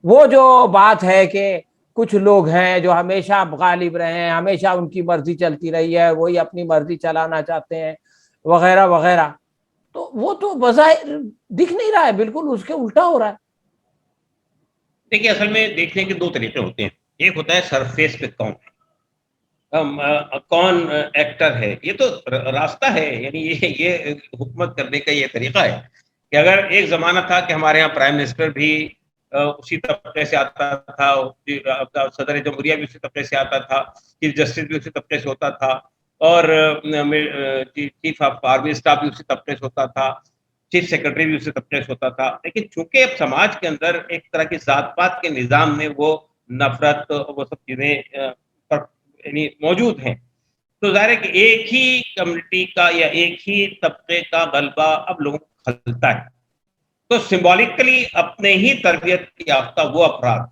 وہ جو بات ہے کہ کچھ لوگ ہیں جو ہمیشہ غالب رہے ہیں، ہمیشہ ان کی مرضی چلتی رہی ہے، وہی اپنی مرضی چلانا چاہتے ہیں وغیرہ وغیرہ، تو وہ تو بظاہر دکھ نہیں رہا ہے، بالکل اس کے الٹا ہو رہا ہے. دیکھیے اصل میں دیکھنے کے دو طریقے ہوتے ہیں، ایک ہوتا ہے سرفیس پہ کون ایکٹر ہے، یہ تو راستہ ہے، یعنی یہ حکومت کرنے کا یہ طریقہ ہے کہ اگر ایک زمانہ تھا کہ ہمارے یہاں پرائم منسٹر بھی اسی طبقے سے آتا تھا، صدر جمہوریہ بھی اسی طبقے سے آتا تھا، چیف جسٹس بھی اسی طبقے سے ہوتا تھا، اور چیف آف آرمی اسٹاف بھی اسی طبقے سے ہوتا تھا، چیف سیکرٹری بھی اسی طبقے سے ہوتا تھا. لیکن چونکہ اب سماج کے اندر ایک طرح کی ذات پات کے نظام میں وہ نفرت وہ سب چیزیں یعنی موجود ہیں، تو ظاہر ہے کہ ایک ہی کمیونٹی کا یا ایک ہی طبقے کا غلبہ اب لوگوں کو کھلتا ہے. تو سمبولکلی اپنے ہی تربیت یافتہ وہ افراد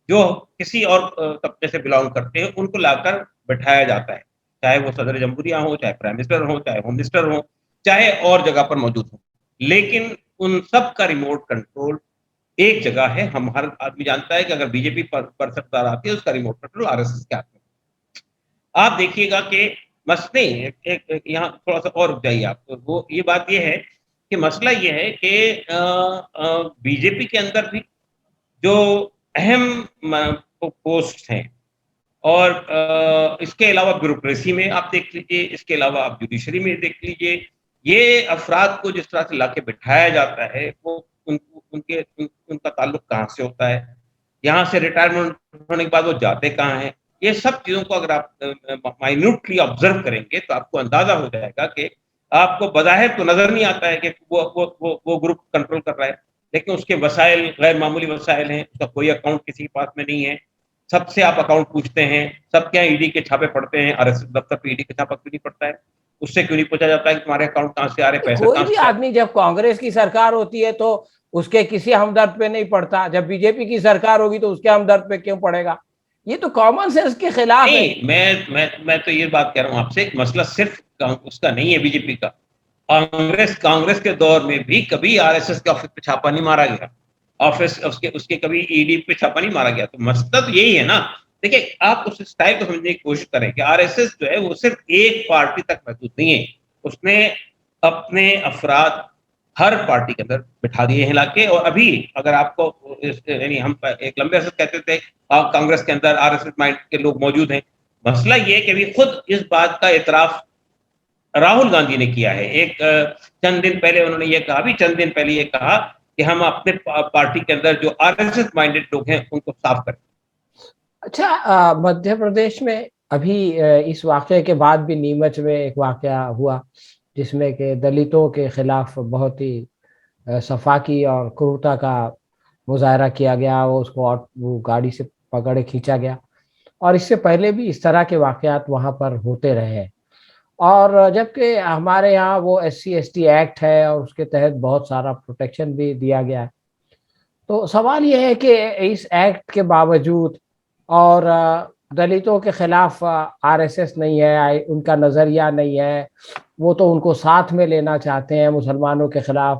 جو کسی اور طبقے سے بلانگ کرتے ہیں ان کو لا کر بٹھایا جاتا ہے، چاہے وہ صدر جمہوریہ ہو، چاہے پرائم منسٹر ہو، چاہے ہوم منسٹر ہو، چاہے اور جگہ پر موجود ہو. لیکن ان سب کا ریموٹ کنٹرول ایک جگہ ہے. ہم ہر آدمی جانتا ہے کہ اگر بی جے پی پر سرکار آتی ہے اس کا remote control R S S کے ہاتھ میں. آپ دیکھیے گا کہ مسئلے یہاں تھوڑا سا اور جائیے آپ، وہ یہ بات یہ ہے کہ مسئلہ یہ ہے کہ بی جے پی کے اندر بھی جو اہم پوسٹ ہیں اور اس کے علاوہ بیوروکریسی میں آپ دیکھ لیجئے، اس کے علاوہ آپ جوڈیشری میں دیکھ لیجئے، یہ افراد کو جس طرح سے لا کے بٹھایا جاتا ہے وہ ان کا تعلق کہاں سے ہوتا ہے، یہاں سے ریٹائرمنٹ ہونے کے بعد وہ جاتے کہاں ہیں، یہ سب چیزوں کو اگر آپ مائنوٹلی آبزرو کریں گے تو آپ کو اندازہ ہو جائے گا کہ آپ کو بظاہر تو نظر نہیں آتا ہے کہ وہ گروپ کنٹرول کر رہا ہے، لیکن اس کے وسائل غیر معمولی وسائل ہیں، اس کا کوئی اکاؤنٹ کسی کے پاس میں نہیں ہے، سب سے آپ اکاؤنٹ پوچھتے ہیں، سب کے ای ڈی کے چھاپے پڑتے ہیں، آر ایس ایس دفتر پہ ای ڈی کا چھاپا کیوں نہیں پڑتا ہے، اس سے کیوں نہیں پوچھا جاتا ہے کہ تمہارے اکاؤنٹ کہاں سے آ رہے، پیسہ کوئی کہاں بھی سے آ رہا ہے۔ آدمی جب کانگریس کی سرکار ہوتی ہے تو اس کے کسی ہمدرد پہ نہیں پڑتا، جب بی جے پی کی سرکار ہوگی تو اس کے ہمدرد پہ کیوں پڑے گا؟ یہ تو کامن سینس کے خلاف ہے۔ نہیں، میں تو یہ بات کہہ رہا ہوں آپ سے، مسئلہ صرف اس کا نہیں ہے بی جے پی کا، کانگریس کے دور میں بھی کبھی آر ایس ایس کے آفس پہ چھاپا نہیں مارا گیا، آفس اس کے کبھی ای ڈی پہ چھاپا نہیں مارا گیا، تو مسئلہ تو یہی ہے نا۔ دیکھیں، آپ اس اسٹائل کو سمجھنے کی کوشش کریں کہ آر ایس ایس جو ہے وہ صرف ایک پارٹی تک محدود نہیں ہے، اس نے اپنے افراد ہر پارٹی کے اندر بٹھا دیے ہیں لا کے، اور ابھی اگر آپ کو یعنی ہم ایک لمبے عرصے کہتے تھے کانگریس کے اندر آر ایس ایس مائنڈ کے لوگ موجود ہیں، مسئلہ یہ کہ ابھی خود اس بات کا اعتراف راہل گاندھی نے کیا ہے، ایک چند دن پہلے انہوں نے یہ کہا، بھی چند دن پہلے یہ کہا کہ ہم اپنے پارٹی کے اندر جو آر ایس ایس مائنڈیڈ لوگ ہیں ان کو صاف کریں۔ اچھا، مدھیہ پردیش میں ابھی اس واقعے کے بعد بھی نیمچ میں ایک واقعہ ہوا جس میں کہ دلتوں کے خلاف بہت ہی صفاقی اور کرورتا کا مظاہرہ کیا گیا، وہ اس کو وہ گاڑی سے پکڑے کھینچا گیا، اور اس سے پہلے بھی اس طرح کے واقعات وہاں پر ہوتے رہے ہیں، اور جبکہ ہمارے یہاں وہ S C S T act ہے اور اس کے تحت بہت سارا پروٹیکشن بھی دیا گیا ہے، تو سوال یہ ہے کہ اس ایکٹ کے باوجود اور دلتوں کے خلاف آر ایس ایس نہیں ہے، ان کا نظریہ نہیں ہے، وہ تو ان کو ساتھ میں لینا چاہتے ہیں مسلمانوں کے خلاف،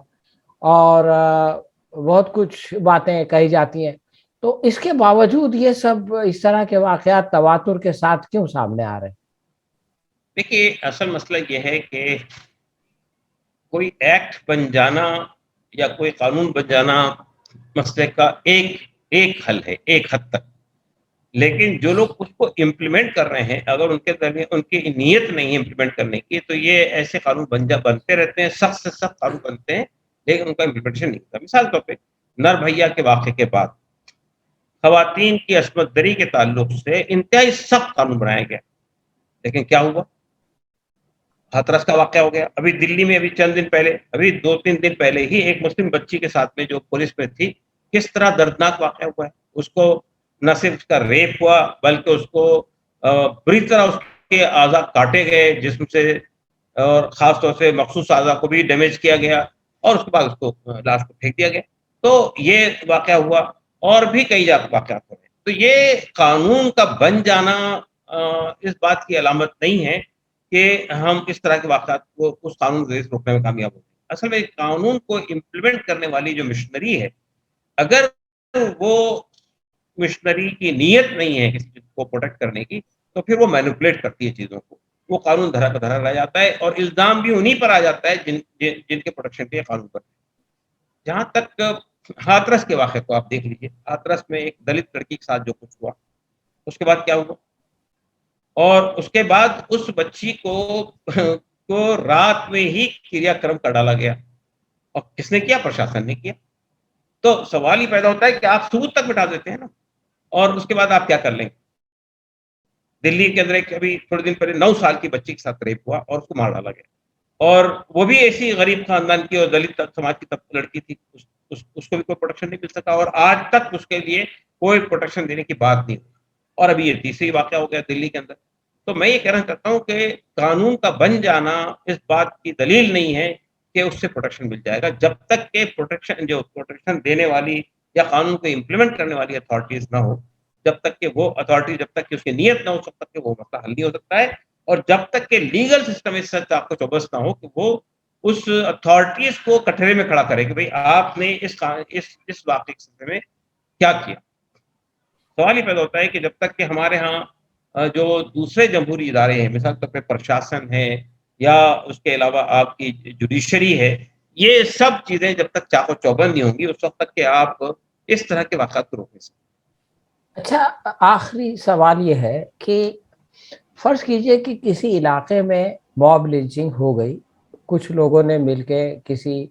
اور بہت کچھ باتیں کہی جاتی ہیں، تو اس کے باوجود یہ سب اس طرح کے واقعات تواتر کے ساتھ کیوں سامنے آ رہے ہیں؟ دیکھیے، اصل مسئلہ یہ ہے کہ کوئی ایکٹ بن جانا یا کوئی قانون بن جانا مسئلے کا ایک حل ہے ایک حد تک، لیکن جو لوگ اس کو امپلیمنٹ کر رہے ہیں اگر ان کی نیت نہیں ہے امپلیمنٹ کرنے کی، تو یہ ایسے قانون بنتے رہتے ہیں، سخت سے سخت قانون بنتے ہیں، لیکن ان کا امپلیمنٹیشن نہیں ہوتا۔ مثال طور پہ نربھیا کے واقعے کے بعد خواتین کی عصمت دری کے تعلق سے انتہائی سخت قانون بنایا گیا، لیکن کیا ہوا؟ ہاتھرس کا واقعہ ہو گیا۔ ابھی دلی میں ابھی چند دن پہلے، ابھی 2-3 دن پہلے ہی ایک مسلم بچی کے ساتھ میں جو پولیس میں تھی، کس طرح دردناک واقعہ ہوا ہے، اس کو نہ صرف اس کا ریپ ہوا بلکہ اس کو بری طرح اس کے اعضاء کاٹے گئے جسم سے، اور خاص طور سے مخصوص اعضاء کو بھی ڈیمیج کیا گیا، اور اس کے بعد اس کو لاش کو پھینک دیا گیا۔ تو یہ واقعہ ہوا، اور بھی کئی واقعات ہوئے۔ تو یہ قانون کا بن جانا اس بات کی علامت نہیں ہے کہ ہم اس طرح کے واقعات کو اس قانون کے ذریعے روکنے میں کامیاب ہوں گے۔ اصل میں قانون کو امپلیمنٹ کرنے والی جو مشنری ہے، اگر وہ مشنری کی نیت نہیں ہے کسی چیز کو پروٹیکٹ کرنے کی، تو پھر وہ مینوپولیٹ کرتی ہے چیزوں کو، وہ قانون دھرا کا دھرا رہ جاتا ہے، اور الزام بھی انہی پر آ جاتا ہے جن کے پروٹیکشن کے قانون پر۔ جہاں تک ہاتھرس کے واقعے کو آپ دیکھ لیجیے، ہاتھرس میں ایک دلت لڑکی کے ساتھ جو کچھ ہوا، اس کے بعد کیا ہوا، اور اس کے بعد اس بچی کو رات میں ہی کریا کرم کر ڈالا گیا، اور کس نے کیا؟ پرشاسن نے کیا۔ تو سوال ہی پیدا ہوتا ہے کہ آپ ثبوت تک بٹھا دیتے ہیں نا، اور اس کے بعد آپ کیا کر لیں گے؟ دلی کے اندر ایک ابھی تھوڑے دن پہلے 9 سال کی بچی کے ساتھ ریپ ہوا اور اس کو مار ڈالا گیا، اور وہ بھی ایسی غریب خاندان کی اور دلت سماج کی لڑکی تھی، اس کو بھی کوئی پروٹیکشن نہیں مل سکا، اور آج تک اس کے لیے کوئی پروٹیکشن دینے کی بات نہیں ہوئی۔ اور ابھی یہ تیسری واقعہ ہو گیا دلی کے اندر۔ تو میں یہ کہنا چاہتا ہوں کہ قانون کا بن جانا اس بات کی دلیل نہیں ہے کہ اس سے پروٹیکشن مل جائے گا، جب تک کہ پروٹیکشن دینے والی یا قانون کو امپلیمنٹ کرنے والی اتھارٹیز نہ ہو، جب تک کہ وہ اتھارٹی، جب تک کہ اس کی نیت نہ ہو، تب تک کہ وہ مسئلہ حل نہیں ہو سکتا ہے، اور جب تک کہ لیگل سسٹم اس سچ آپ کو چوبس نہ ہو کہ وہ اس اتھارٹیز کو کٹہرے میں کھڑا کرے کہ بھئی آپ نے اس واقعے کے سلسلے میں کیا کیا۔ سوال ہی پیدا ہوتا ہے کہ جب تک کہ ہمارے ہاں جو دوسرے جمہوری ادارے ہیں، مثال طور پہ پرشاسن ہے یا اس کے علاوہ آپ کی جوڈیشری ہے، یہ سب چیزیں جب تک چاق و چوبند نہیں ہوں گی، اس وقت تک کہ آپ اس طرح کے واقعات کو روک نہیں سکتے۔ اچھا، آخری سوال یہ ہے کہ فرض کیجئے کہ کسی علاقے میں موب لنچنگ ہو گئی، کچھ لوگوں نے مل کے کسی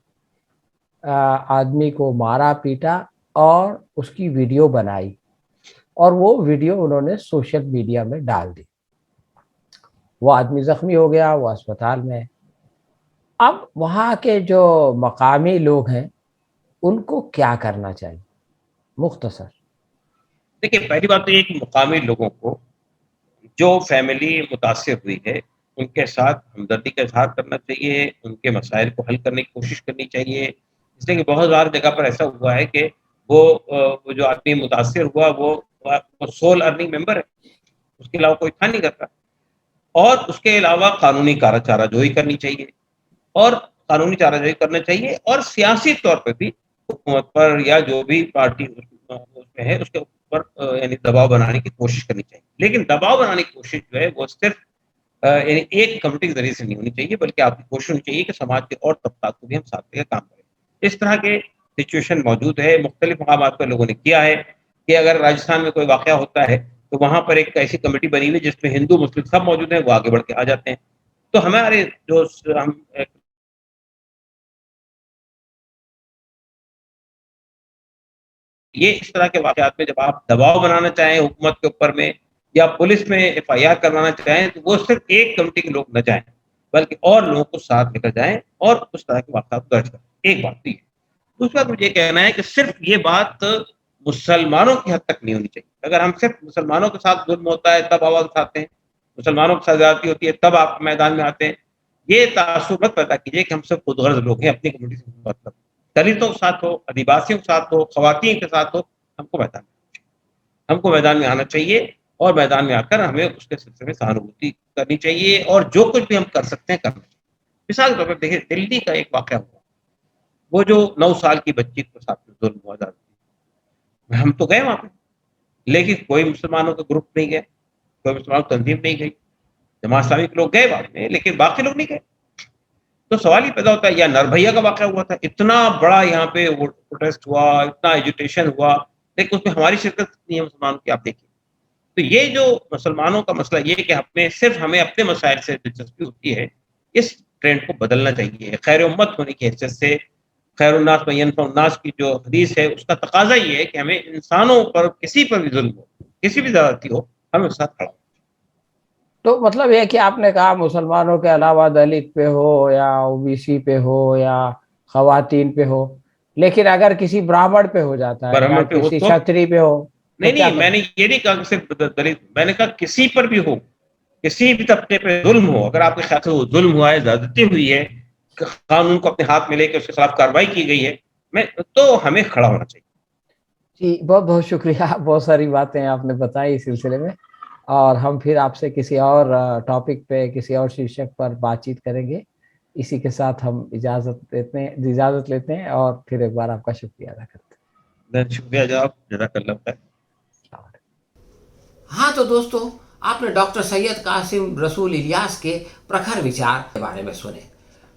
آدمی کو مارا پیٹا اور اس کی ویڈیو بنائی، اور وہ ویڈیو انہوں نے سوشل میڈیا میں ڈال دی، وہ آدمی زخمی ہو گیا، وہ اسپتال میں ہے۔ اب وہاں کے جو مقامی لوگ ہیں ان کو کیا کرنا چاہیے؟ مختصر۔ دیکھیے پہلی بات تو یہ کہ مقامی لوگوں کو جو فیملی متاثر ہوئی ہے ان کے ساتھ ہمدردی کا اظہار کرنا چاہیے، ان کے مسائل کو حل کرنے کی کوشش کرنی چاہیے، اس لیے کہ بہت زیادہ جگہ پر ایسا ہوا ہے کہ وہ جو آدمی متاثر ہوا وہ سول ارننگ ممبر ہے، اس کے علاوہ کوئی تھا نہیں کرتا، اور اس کے علاوہ قانونی چارہ جوئی کرنی چاہیے، اور قانونی چارہ جوئی کرنا چاہیے، اور سیاسی طور پہ بھی حکومت پر یا جو بھی پارٹی اس میں ہے اس کے اوپر یعنی دباؤ بنانے کی کوشش کرنی چاہیے، لیکن دباؤ بنانے کی کوشش جو ہے وہ صرف یعنی ایک کمیٹی کے ذریعے سے نہیں ہونی چاہیے، بلکہ آپ کی کوشش ہونی چاہیے کہ سماج کے اور طبقات کو بھی ہم ساتھ لے کر کام کریں۔ اس طرح کے سچویشن موجود ہے، مختلف مقامات پر لوگوں نے کیا ہے کہ اگر راجستھان میں کوئی واقعہ ہوتا ہے تو وہاں پر ایک ایسی کمیٹی بنی ہوئی جس میں ہندو مسلم سب موجود ہیں، وہ آگے بڑھ کے آ جاتے ہیں۔ تو ہمارے جو ہم یہ اس طرح کے واقعات میں جب آپ دباؤ بنانا چاہیں حکومت کے اوپر میں یا پولیس میں ایف آئی آر کروانا چاہیں تو وہ صرف ایک کمیٹی کے لوگ نہ جائیں، بلکہ اور لوگوں کو ساتھ لے کر جائیں اور اس طرح کے واقعات درج کریں۔ ایک بات تو یہ۔ دوسری بات مجھے یہ کہنا ہے کہ صرف یہ بات مسلمانوں کی حد تک نہیں ہونی چاہیے۔ اگر ہم صرف مسلمانوں کے ساتھ ظلم ہوتا ہے تب آواز اٹھاتے ہیں، مسلمانوں کے ساتھ زیادتی ہوتی ہے تب آپ میدان میں آتے ہیں، یہ تعصب مت پیدا کیجیے کہ ہم سب خود غرض لوگ ہیں، اپنی کمیونٹی سے مطلب دلتوں کے ساتھ ہو، آدیواسیوں کے ساتھ ہو، خواتین کے ساتھ ہو، ہم کو میدان میں آنا چاہیے، اور میدان میں آ کر ہمیں اس کے سلسلے میں سہانوبوتی کرنی چاہیے، اور جو کچھ بھی ہم کر سکتے ہیں کرنا چاہیے۔ مثال کے طور پر دیکھیے دلی کا ایک واقعہ ہوا، وہ جو 9 سال کی بچی کے ساتھ ظلم ہوا جاتا ہے، ہم تو گئے وہاں پہ، لیکن کوئی مسلمانوں کا گروپ نہیں گئے، کوئی مسلمانوں کی تنظیم نہیں گئی، جماعت اسلامی کے لوگ گئے بعد میں لیکن باقی لوگ نہیں گئے۔ تو سوال یہ پیدا ہوتا ہے، یا نربھیا کا واقعہ ہوا تھا، اتنا بڑا یہاں پہ پروٹیسٹ ہوا، اتنا ایجوٹیشن ہوا، لیکن اس میں ہماری شرکت نہیں ہے مسلمانوں کی، آپ دیکھیے۔ تو یہ جو مسلمانوں کا مسئلہ یہ کہ ہمیں اپنے مسائل سے دلچسپی ہوتی ہے، اس ٹرینڈ کو بدلنا چاہیے۔ خیر امت ہونے کی حیثیت سے خیر الناس من ینفع الناس کی جو حدیث ہے اس کا تقاضا یہ ہے کہ ہمیں انسانوں پر کسی پر بھی ظلم ہو، کسی بھی زیادتی ہو، ہمیں اس ساتھ کھڑا ہو۔ تو مطلب یہ کہ آپ نے کہا مسلمانوں کے علاوہ دلت پہ ہو یا او بی سی پہ ہو یا خواتین پہ ہو، لیکن اگر کسی براہمن پہ ہو جاتا ہے یا برہمن پہ ہو کسی تو چھتری پہ ہو تو کیا نہیں، میں کریں؟ نے یہ نہیں کہا کہ صرف دلت، میں نے کہا کسی پر بھی ہو، کسی بھی طبقے پہ ظلم ہو، اگر آپ کے خیال سے وہ ظلم ہوا ہے، زیادتی ہوئی ہے، قانون کو اپنے ہاتھ میں لے کے اس کے خلاف کارروائی کی گئی ہے، تو ہمیں کھڑا ہونا چاہیے۔ جی بہت بہت شکریہ، بہت ساری باتیں آپ نے بتائی اس سلسلے میں، اور ہم پھر آپ سے کسی اور ٹاپک پہ کسی اور شیرشک پر بات چیت کریں گے۔ اسی کے ساتھ ہم اجازت لیتے ہیں اور پھر ایک بار آپ کا شکریہ ادا کرتے شکریہ جناب، جزاک اللہ خیر۔ ہیں۔ ہاں تو دوستو، آپ نے ڈاکٹر سید قاسم رسول الیاس کے پرکھر وچار کے بارے میں سنے۔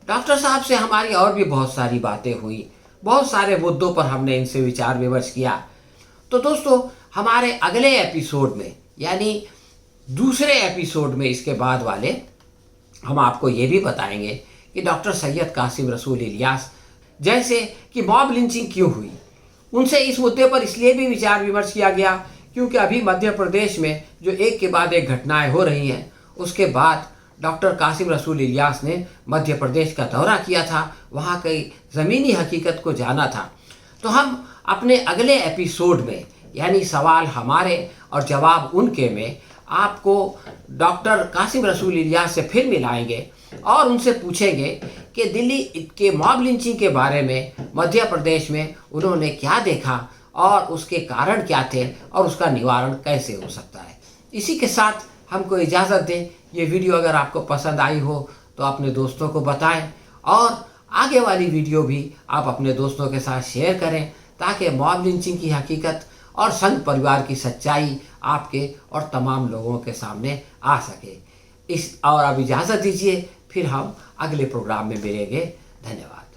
ڈاکٹر صاحب سے ہماری اور بھی بہت ساری باتیں ہوئی، بہت سارے مدوں پر ہم نے ان سے وچار ومرش کیا۔ تو دوستو، ہمارے اگلے ایپیسوڈ میں یعنی دوسرے ایپیسوڈ میں اس کے بعد والے ہم آپ کو یہ بھی بتائیں گے کہ ڈاکٹر سید قاسم رسول الیاس جیسے کہ موب لنچنگ کیوں ہوئی، ان سے اس مدعے پر اس لیے بھی وچار ومرش کیا گیا کیونکہ ابھی مدھیہ پردیش میں جو ایک کے بعد ایک گھٹنائیں ہو رہی ہیں، اس کے بعد ڈاکٹر قاسم رسول الیاس نے مدھیہ پردیش کا دورہ کیا تھا، وہاں کی زمینی حقیقت کو جانا تھا۔ تو ہم اپنے اگلے ایپیسوڈ میں یعنی سوال ہمارے اور جواب ان کے میں آپ کو ڈاکٹر قاسم رسول الیاس سے پھر ملائیں گے اور ان سے پوچھیں گے کہ دلی کے موب لنچنگ کے بارے میں مدھیہ پردیش میں انہوں نے کیا دیکھا اور اس کے کارن کیا تھے اور اس کا نوارن کیسے ہو سکتا ہے۔ اسی کے ساتھ ہم کو اجازت دیں، یہ ویڈیو اگر آپ کو پسند آئی ہو تو اپنے دوستوں کو بتائیں، اور آگے والی ویڈیو بھی آپ اپنے دوستوں کے ساتھ شیئر کریں تاکہ موب لنچنگ کی حقیقت اور سنگھ پریوار کی سچائی آپ کے اور تمام لوگوں کے سامنے آ سکے۔ اور اب اجازت دیجیے، پھر ہم اگلے پروگرام میں ملیں گے۔ دھنیہ واد۔